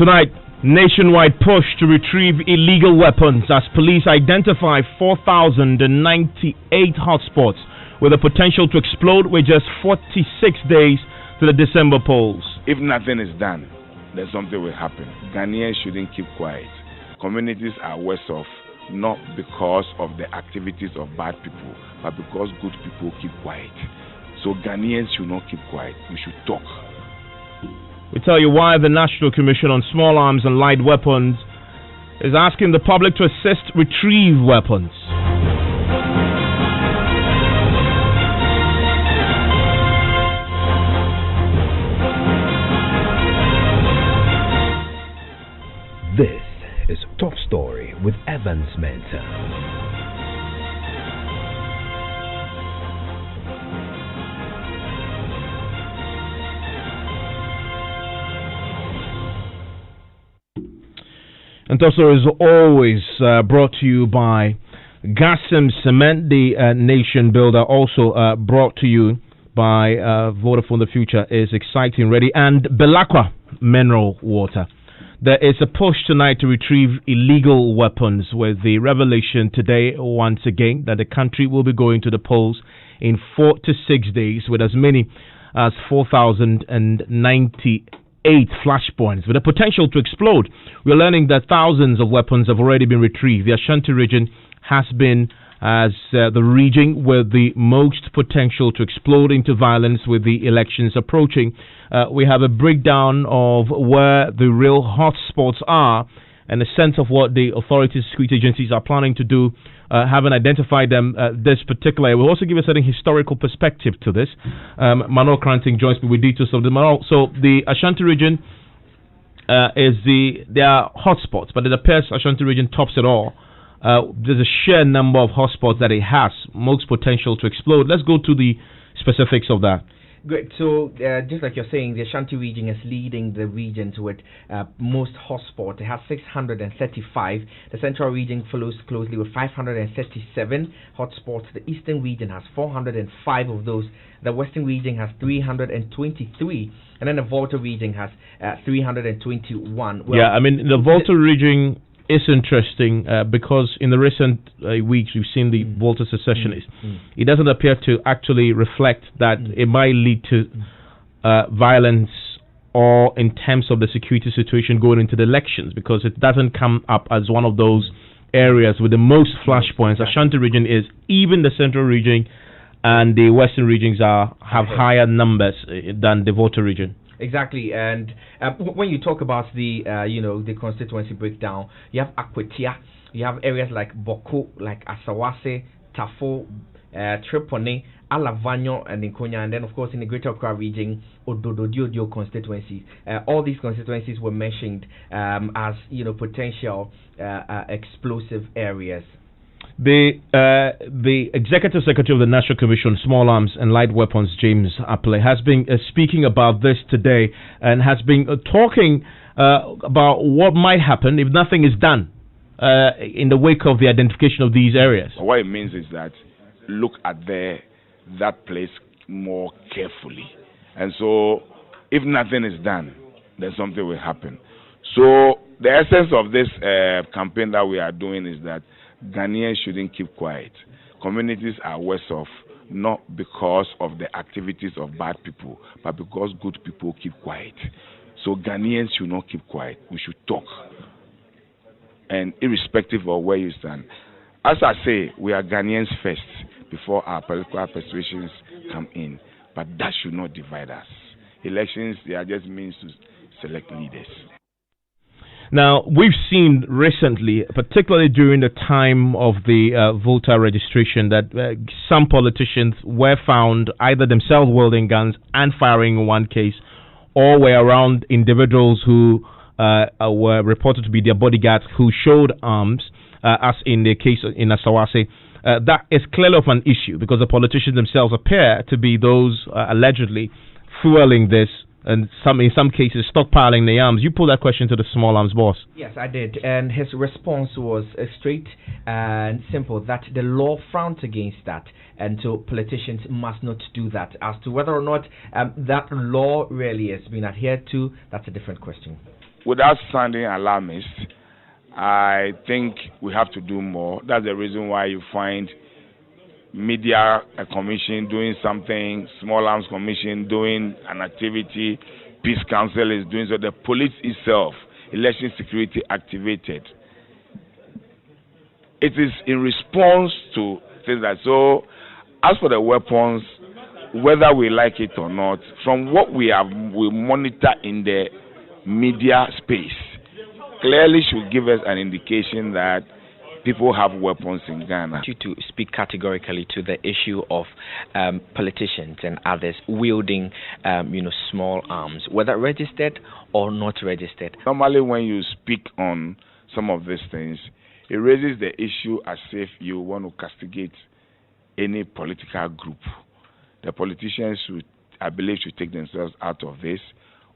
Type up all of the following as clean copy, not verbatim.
Tonight, nationwide push to retrieve illegal weapons as police identify 4,098 hotspots with the potential to explode with just 46 days to the December polls. If nothing is done, then something will happen. Ghanaians shouldn't keep quiet. Communities are worse off, not because of the activities of bad people, but because good people keep quiet. So Ghanaians should not keep quiet. We should talk. We tell you why the National Commission on Small Arms and Light Weapons is asking the public to assist retrieve weapons. This is Top Story with Evans Mensah. And also is always brought to you by Gassim Cement, the nation builder. Also brought to you by Vodafone. The future is exciting, ready, and Belacqua mineral water. There is a push tonight to retrieve illegal weapons, with the revelation today once again that the country will be going to the polls in 4 to 6 days with as many as 4,098 flashpoints with the potential to explode. We are learning that thousands of weapons have already been retrieved. The Ashanti region has been as the region with the most potential to explode into violence with the elections approaching. We have a breakdown of where the real hotspots are and a sense of what the authorities, security agencies are planning to do, having identified them this particular. We'll also give a certain historical perspective to this. Manuel Cranting joins me with details of the Manuel. So the Ashanti region there are hotspots, but it appears Ashanti region tops it all. There's a sheer number of hotspots that it has, most potential to explode. Let's go to the specifics of that. Great. So, just like you're saying, the Ashanti region is leading the regions with most hotspots. It has 635. The Central region follows closely with 537 hotspots. The Eastern region has 405 of those. The Western region has 323. And then the Volta region has 321. Well, yeah, I mean, the Volta region is interesting because in the recent weeks we've seen the Volta secessionists. It doesn't appear to actually reflect that it might lead to violence or in terms of the security situation going into the elections, because it doesn't come up as one of those areas with the most flashpoints. Ashanti region is, even the Central region and the Western regions have higher numbers than the Volta region. Exactly, and when you talk about the the constituency breakdown, you have Akwetia, you have areas like Boko, like Asawase, Tafo, Tripoli, Alavanyo, and Nkonya, and then of course in the Greater Accra region, Ododo constituencies. All these constituencies were mentioned as potential explosive areas. The Executive Secretary of the National Commission on Small Arms and Light Weapons, James Apple, has been speaking about this today and has been talking about what might happen if nothing is done in the wake of the identification of these areas. What it means is that look at that place more carefully. And so if nothing is done, then something will happen. So the essence of this campaign that we are doing is that Ghanaians shouldn't keep quiet. Communities are worse off, not because of the activities of bad people, but because good people keep quiet. So Ghanaians should not keep quiet. We should talk. And irrespective of where you stand. As I say, we are Ghanaians first before our political persuasions come in. But that should not divide us. Elections, they are just means to select leaders. Now, we've seen recently, particularly during the time of the Volta registration, that some politicians were found either themselves wielding guns and firing in one case, or were around individuals who were reported to be their bodyguards who showed arms, as in the case in Asawase. That is clearly of an issue because the politicians themselves appear to be those allegedly fueling this, and in some cases stockpiling the arms. You put that question to the small arms boss. Yes, I did, and his response was straight and simple, that the law frowns against that, and so politicians must not do that. As to whether or not that law really is being adhered to, that's a different question. without sounding alarmist, I think we have to do more. That's the reason why you find media commission doing something, small arms commission doing an activity, peace council is doing so, the police itself, election security activated. It is in response to things like so. As for the weapons, whether we like it or not, from what we monitor in the media space, clearly should give us an indication that people have weapons in Ghana. You to speak categorically to the issue of politicians and others wielding, small arms, whether registered or not registered. Normally, when you speak on some of these things, it raises the issue as if you want to castigate any political group. The politicians I believe, should take themselves out of this.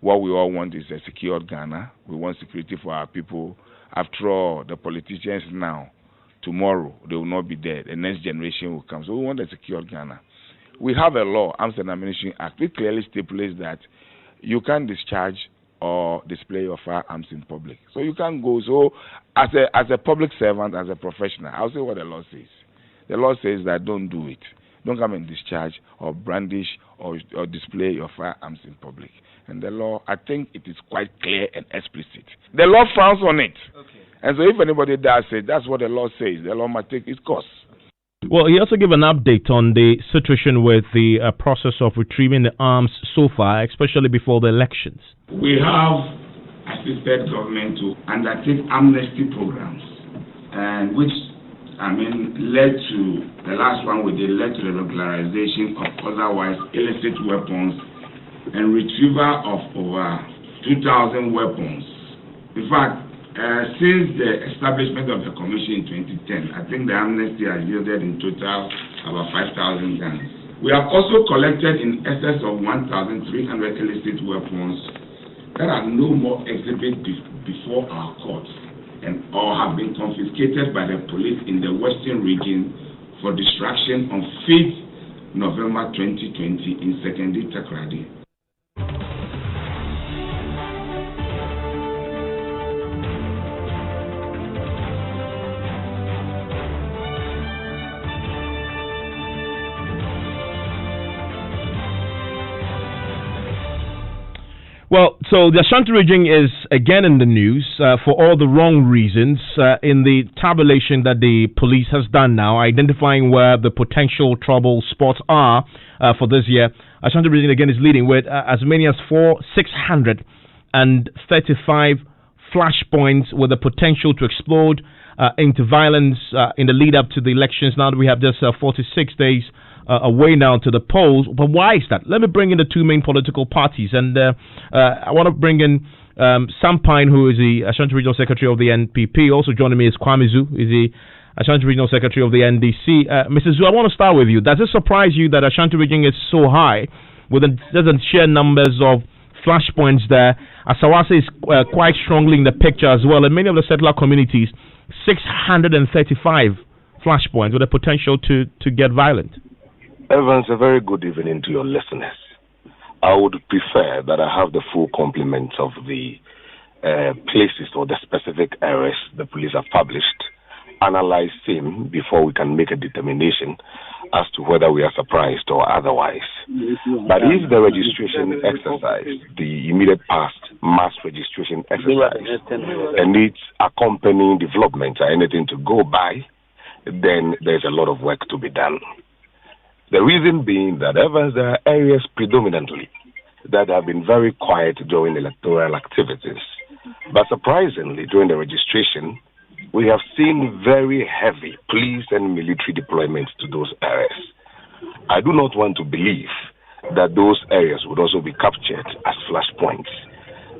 What we all want is a secure Ghana. We want security for our people. After all, the politicians now, tomorrow, they will not be there. The next generation will come. So we want a secure Ghana. We have a law, Arms and Ammunition Act. It clearly stipulates that you can't discharge or display your firearms in public. So you can't go. So as a public servant, as a professional, I'll say what the law says. The law says that don't do it. Don't come and discharge or brandish or display your firearms in public. And the law, I think it is quite clear and explicit. The law frowns on it. Okay. And so if anybody does it, that's what the law says. The law must take its course. Well, he also gave an update on the situation with the process of retrieving the arms so far, especially before the elections. We have assisted government to undertake amnesty programs, and which led to the last one led to the regularization of otherwise illicit weapons and retrieval of over 2,000 weapons. In fact, since the establishment of the commission in 2010, I think the amnesty has yielded in total about 5,000 guns. We have also collected in excess of 1,300 illicit weapons that are no more exhibited before our courts and or have been confiscated by the police in the Western region for distraction on 5th November 2020 in Sekondi Takoradi. Well, so the Ashanti region is again in the news for all the wrong reasons in the tabulation that the police has done now, identifying where the potential trouble spots are for this year. Ashanti region again is leading with as many as 635 flashpoints with the potential to explode into violence in the lead up to the elections. Now that we have just 46 days away now to the polls. But why is that? Let me bring in the two main political parties, and I want to bring in Sam Pine, who is the Ashanti Regional Secretary of the NPP. Also joining me is Kwame Zu, is the Ashanti Regional Secretary of the NDC. Mrs. Zu, I want to start with you. Does it surprise you that Ashanti Region is so high with the sheer numbers of flashpoints there? Asawase is quite strongly in the picture as well, and many of the settler communities, 635 flashpoints with the potential to get violent. Evans, a very good evening to your listeners. I would prefer that I have the full complement of the places or the specific areas the police have published, analyze them before we can make a determination as to whether we are surprised or otherwise. But if the registration exercise, the immediate past mass registration exercise, and its accompanying developments are anything to go by, then there's a lot of work to be done. The reason being that there are areas predominantly that have been very quiet during electoral activities. But surprisingly, during the registration, we have seen very heavy police and military deployments to those areas. I do not want to believe that those areas would also be captured as flashpoints.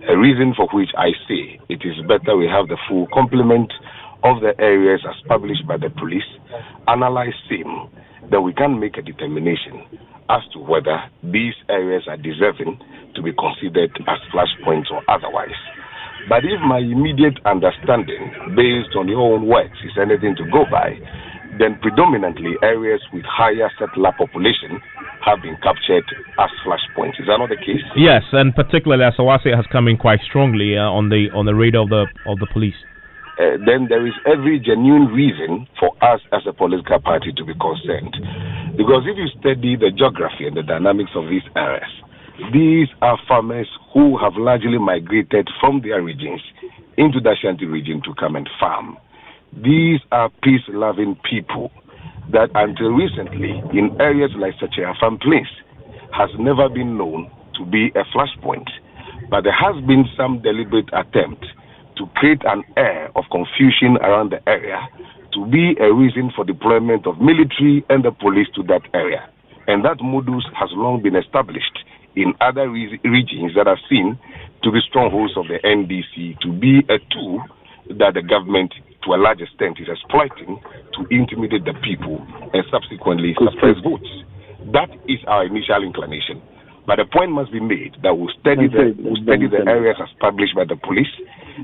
A reason for which I say it is better we have the full complement of the areas as published by the police, analyze them, then we can make a determination as to whether these areas are deserving to be considered as flashpoints or otherwise. But if my immediate understanding, based on your own words, is anything to go by, then predominantly areas with higher settler population have been captured as flashpoints. Is that not the case? Yes, and particularly Asawase has come in quite strongly on the radar of the police. Then there is every genuine reason for us as a political party to be concerned. Because if you study the geography and the dynamics of these areas, these are farmers who have largely migrated from their regions into the Ashanti region to come and farm. These are peace-loving people that until recently, in areas like Afam Place, has never been known to be a flashpoint. But there has been some deliberate attempt to create an air of confusion around the area to be a reason for deployment of military and the police to that area. And that modus has long been established in other regions that are seen to be strongholds of the NDC, to be a tool that the government, to a large extent, is exploiting to intimidate the people and subsequently suppress votes. That is our initial inclination. But the point must be made that we'll study the areas established by the police,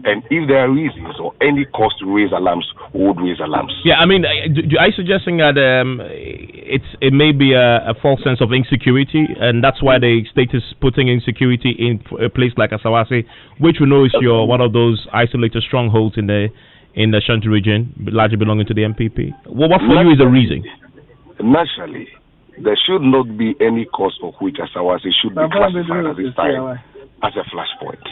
and if there are reasons or any cause to raise alarms, we would raise alarms. Yeah, I mean, are you suggesting that it may be a false sense of insecurity, and that's why the state is putting insecurity in a place like Asawase, which we know is one of those isolated strongholds in the Ashanti region, largely belonging to the MPP? What for you is the reason? Naturally, there should not be any cause for which Asawase should be classified at this time as a flashpoint.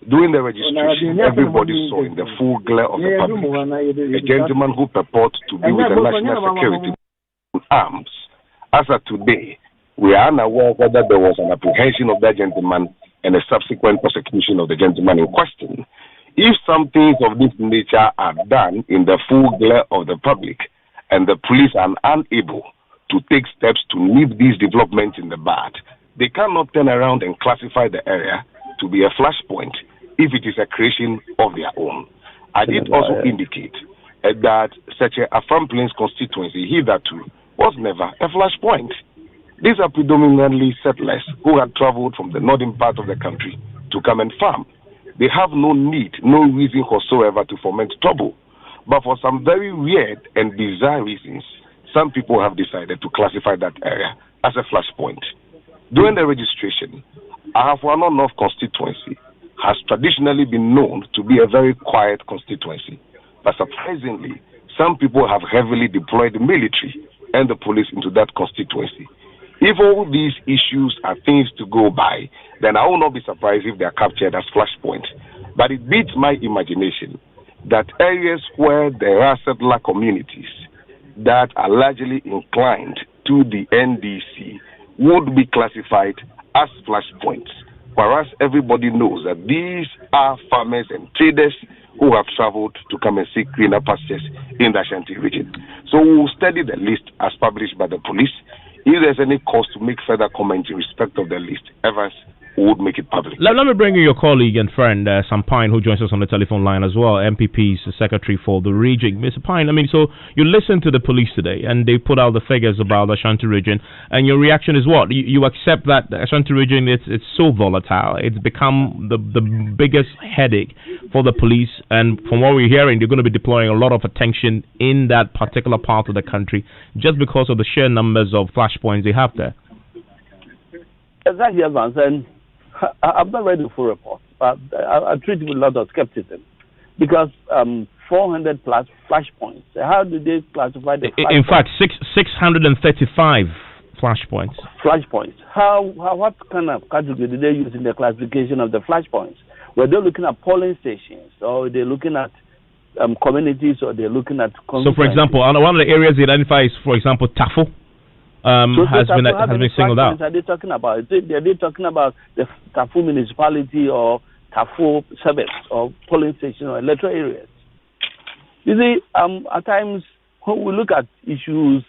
During the registration, everybody saw in the full glare of the public a gentleman who purports to be with the national security arms. As of today, we are unaware whether there was an apprehension of that gentleman and a subsequent prosecution of the gentleman in question. If some things of this nature are done in the full glare of the public and the police are unable to take steps to nip these developments in the bud, they cannot turn around and classify the area to be a flashpoint if it is a creation of their own. I did also indicate that such a Farm Plains constituency hitherto was never a flashpoint. These are predominantly settlers who had traveled from the northern part of the country to come and farm. They have no need, no reason whatsoever to foment trouble. But for some very weird and bizarre reasons, some people have decided to classify that area as a flashpoint. During the registration, Ahafwano North constituency has traditionally been known to be a very quiet constituency. But surprisingly, some people have heavily deployed the military and the police into that constituency. If all these issues are things to go by, then I will not be surprised if they are captured as flashpoints. But it beats my imagination that areas where there are settler communities that are largely inclined to the NDC would be classified as flashpoints, whereas everybody knows that these are farmers and traders who have traveled to come and seek greener pastures in the Ashanti region. So we will study the list as published by the police. If there's any cause to make further comment in respect of the list, Evans would make it public. Let me bring in your colleague and friend, Sam Pine, who joins us on the telephone line as well, MPP's secretary for the region. Mr. Pine, I mean, so you listened to the police today, and they put out the figures about the Ashanti region, and your reaction is what? You accept that the Ashanti region, it's so volatile, it's become the biggest headache for the police, and from what we're hearing, they're going to be deploying a lot of attention in that particular part of the country, just because of the sheer numbers of flashpoints they have there. Exactly, Evans, and I've not read the full report, but I treat it with a lot of skepticism because 400 plus flashpoints. How do they classify the flashpoints? In fact, 635 flashpoints. Flashpoints. What kind of category did they use in the classification of the flashpoints? Were they looking at polling stations, or they're looking at communities, or they're looking at? So, for example, one of the areas they identify is, for example, Tafo. Has been singled out. Are they talking about? Are they talking about the Tafu municipality or Tafu suburbs or polling station or electoral areas? You see, at times when we look at issues,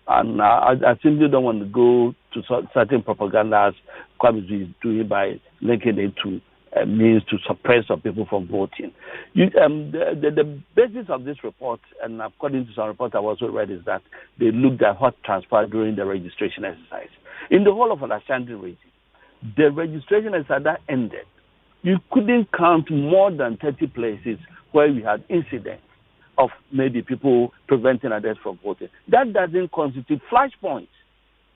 and I simply don't want to go to certain propagandas Kwame is doing by linking it to means to suppress some people from voting. The basis of this report, and according to some reports I've also read, is that they looked at what transpired during the registration exercise. In the whole of the Ashanti region, the registration exercise that ended, you couldn't count more than 30 places where we had incidents of maybe people preventing others from voting. That doesn't constitute flashpoints,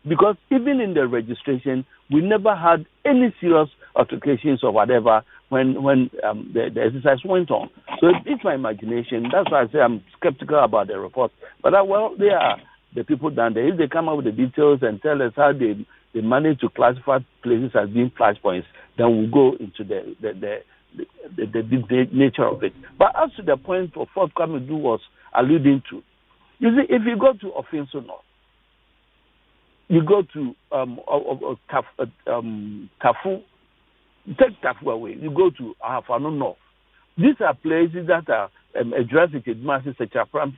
because even in the registration, we never had any serious altercations or whatever when the exercise went on. So it's my imagination. That's why I say I'm skeptical about the report. But they are the people down there. If they come up with the details and tell us how they manage to classify places as being flashpoints, then we'll go into the nature of it. But as to the point of what Kwame Du was alluding to, you see, if you go to Ofinso North, you go to Tafu, take Tafu away, you go to Ahafano North. These are places that are addressed with massive Sechapram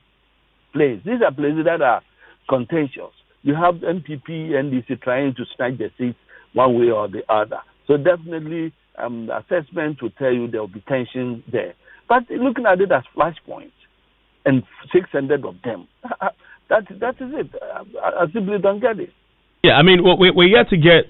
places. These are places that are contentious. You have MPP, NDC trying to snatch the seats one way or the other. So definitely the assessment will tell you there will be tension there. But looking at it as flashpoints, and 600 of them, that is it. I simply don't get it. Yeah, I mean, we're yet to get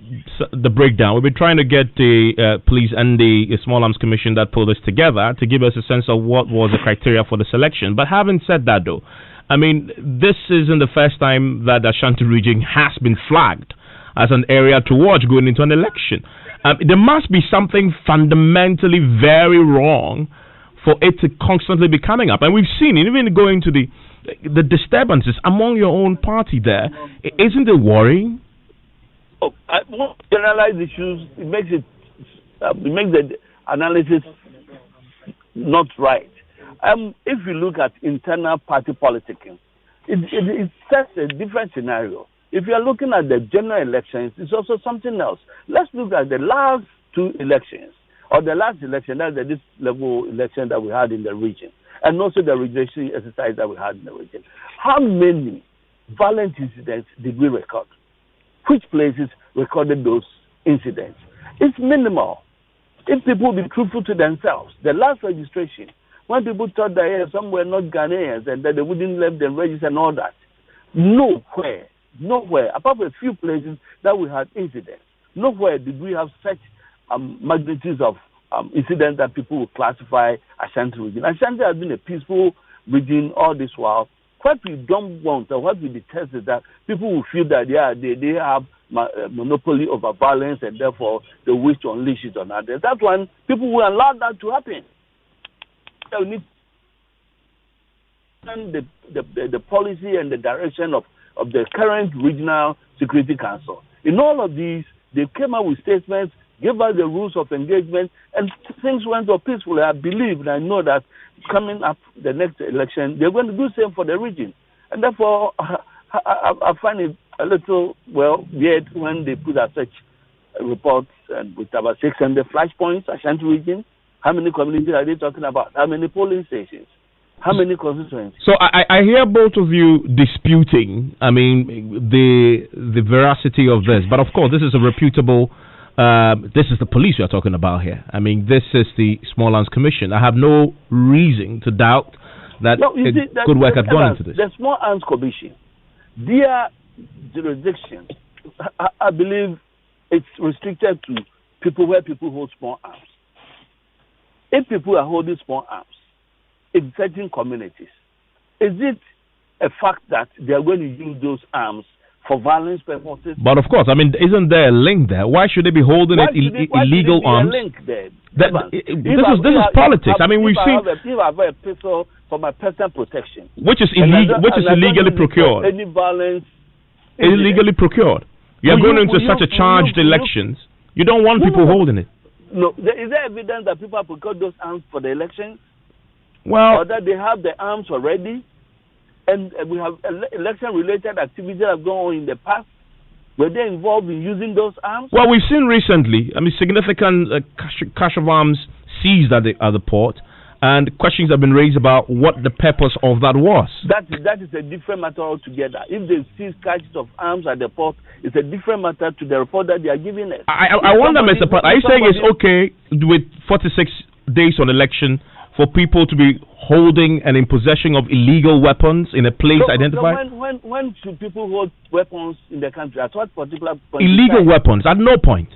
the breakdown. We've been trying to get the police and the Small Arms Commission that pulled this together to give us a sense of what was the criteria for the selection. But having said that, though, I mean, this isn't the first time that the Ashanti region has been flagged as an area to watch going into an election. There must be something fundamentally very wrong for it to constantly be coming up. And we've seen it, even going to the disturbances among your own party there. Isn't it worrying? Oh, I won't generalize issues. It makes the analysis not right. If you look at internal party politicking, it sets a different scenario. If you are looking at the general elections, it's also something else. Let's look at the last two elections, or the last election, that's this level election that we had in the region, and also the registration exercise that we had in the region. How many violent incidents did we record? Which places recorded those incidents? It's minimal. If people be truthful to themselves, the last registration, when people thought that some were not Ghanaians and that they wouldn't let them register and all that, nowhere, apart from a few places that we had incidents, nowhere did we have such magnitudes of incidents that people would classify Ashanti region. Ashanti has been a peaceful region all this while. What we don't want or what we detest is that people will feel that they have monopoly over violence and therefore they wish to unleash it on others. That's when people will allow that to happen. We need the policy and the direction of the current regional security council. In all of these, they came out with statements, gave us the rules of engagement, and things went on peacefully. I believe and I know that coming up the next election, they're going to do the same for the region. And therefore, I find it a little, weird when they put out such reports and with about 600 flashpoints, Ashanti region. How many communities are they talking about? How many polling stations? How many constituencies? So I hear both of you disputing, I mean, the veracity of this. But of course, this is a reputable, this is the police we are talking about here. I mean, this is the Small Arms Commission. I have no reason to doubt that good work has gone into this. The Small Arms Commission, their jurisdiction, I believe it's restricted to people where people hold small arms. If people are holding small arms in certain communities, is it a fact that they are going to use those arms for violence purposes? But of course, I mean, isn't there a link there? Why should they be holding illegal arms? Link there? This is politics. I mean, we've seen. If I have a pistol for my personal protection, which is illegal, which is illegally procured. Any violence, illegally procured. You are going into such a charged elections. You don't want people holding it. No, is there evidence that people have procured those arms for the election? Well, or that they have the arms already, and we have election-related activities that have gone on in the past. Were they involved in using those arms? Well, we've seen recently, I mean, significant cache of arms seized at the port, and questions have been raised about what the purpose of that was. That is a different matter altogether. If they seize caches of arms at the port, it's a different matter to the report that they are giving us. I wonder, Mr. Pratt, are you saying it's okay with 46 days on election for people to be holding and in possession of illegal weapons in a place identified? When should people hold weapons in the country? At what particular point? Illegal weapons, at no point.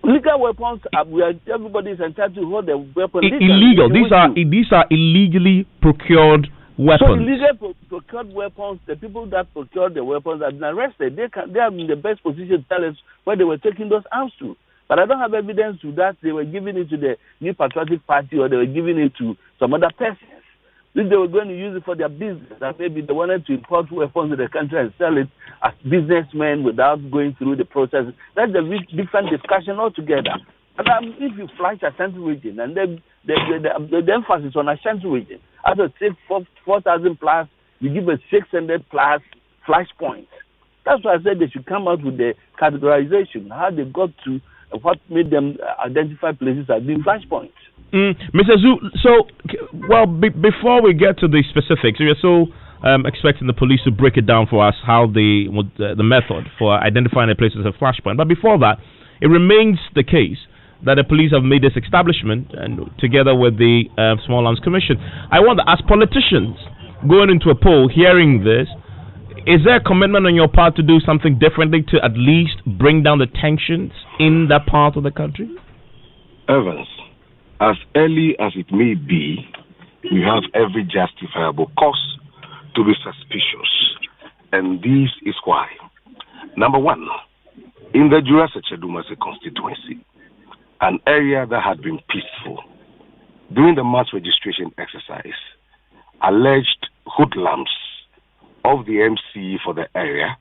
Legal weapons, everybody is entitled to hold the weapon. Illegal. These are illegally procured weapons. So illegal procured weapons. The people that procured the weapons have been arrested. They are in the best position to tell us where they were taking those arms to. But I don't have evidence to that they were giving it to the New Patriotic Party or they were giving it to some other persons. If they were going to use it for their business, that maybe they wanted to import weapons to the country and sell it as businessmen without going through the process, that's a different discussion altogether. And if you flash Ashanti region, and then the emphasis on Ashanti region, after 4,000 plus, you give a 600 plus flash points. That's why I said they should come out with the categorization, how they got to what made them identify places as being flash points. Mr. Zhu, so, before we get to the specifics, we are so expecting the police to break it down for us, how the method for identifying a place as a flashpoint. But before that, it remains the case that the police have made this establishment, and together with the Small Arms Commission. I wonder, as politicians going into a poll, hearing this, is there a commitment on your part to do something differently to at least bring down the tensions in that part of the country? Evans, as early as it may be, we have every justifiable cause to be suspicious. And this is why. Number one, in the Jurassic-Chedumase constituency, an area that had been peaceful, during the mass registration exercise, alleged hoodlums of the MC for the area,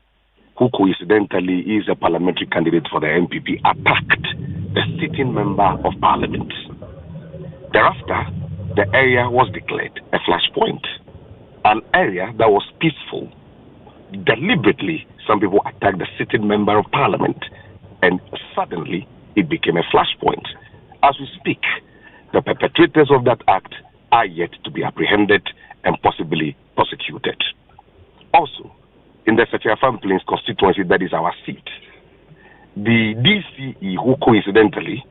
who coincidentally is a parliamentary candidate for the MPP, attacked the sitting member of parliament. Thereafter, the area was declared a flashpoint, an area that was peaceful. Deliberately, some people attacked the sitting member of parliament, and suddenly it became a flashpoint. As we speak, the perpetrators of that act are yet to be apprehended and possibly prosecuted. Also, in the Setiafam Plains constituency, that is our seat, the DCE, who coincidentally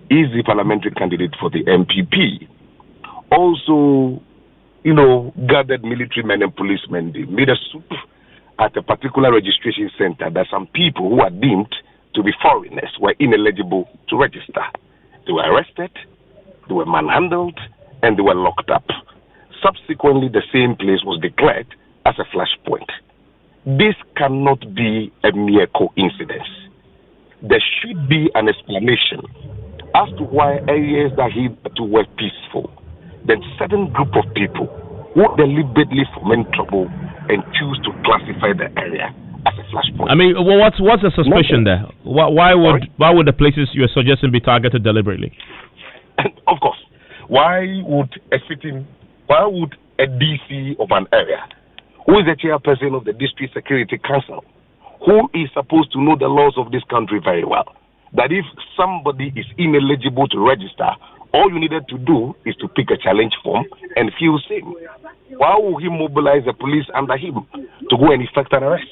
is the parliamentary candidate for the MPP, also, gathered military men and policemen. They made a soup at a particular registration center that some people who are deemed to be foreigners were ineligible to register. They were arrested, they were manhandled, and they were locked up. Subsequently, the same place was declared as a flashpoint. This cannot be a mere coincidence. There should be an explanation as to why areas that hitherto were peaceful, then certain group of people who deliberately foment trouble and choose to classify the area as a flashpoint. I mean, what's the suspicion there? Why would the places you are suggesting be targeted deliberately? And of course, why would a DC of an area, who is the chairperson of the District Security Council, who is supposed to know the laws of this country very well, that if somebody is ineligible to register, all you needed to do is to pick a challenge form and fill same. Why would he mobilize the police under him to go and effect an arrest?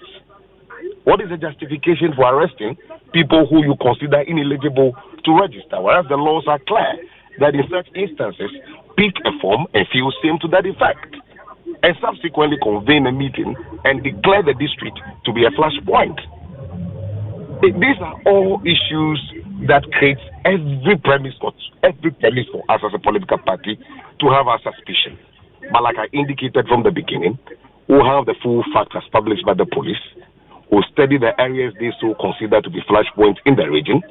What is the justification for arresting people who you consider ineligible to register, whereas the laws are clear that in such instances, pick a form and fill same to that effect, and subsequently convene a meeting and declare the district to be a flashpoint? These are all issues that creates every premise for us as a political party to have our suspicion. But like I indicated from the beginning, we'll have the full facts as published by the police. We'll study the areas they so consider to be flashpoints in the region.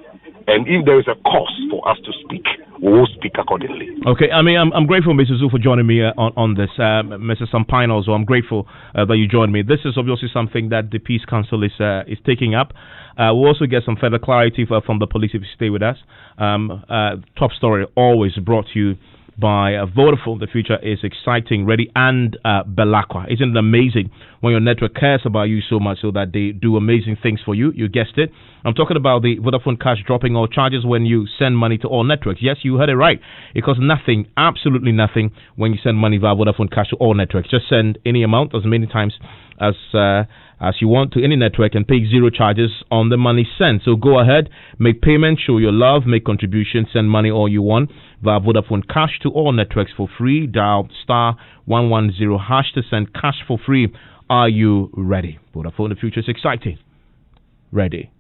And if there is a cause for us to speak, we will speak accordingly. Okay, I mean, I'm grateful, Mr. Zhu, for joining me on this. Mr. Sampine also, I'm grateful that you joined me. This is obviously something that the Peace Council is taking up. We'll also get some further clarity from the police if you stay with us. Top story always brought to you by Vodafone. The future is exciting, ready, and Belacqua. Isn't it amazing when your network cares about you so much so that they do amazing things for you? You guessed it. I'm talking about the Vodafone Cash dropping all charges when you send money to all networks. Yes, you heard it right. It costs nothing, absolutely nothing, when you send money via Vodafone Cash to all networks. Just send any amount as many times as you want to any network and pay zero charges on the money sent. So go ahead, make payments, show your love, make contributions, send money all you want via Vodafone Cash to all networks for free. Dial *110# to send cash for free. Are you ready? Vodafone, the future is exciting. Ready.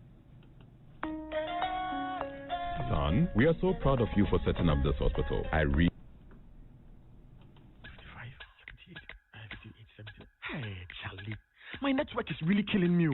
son, we are so proud of you for setting up this hospital. Hey, Charlie. My network is really killing me.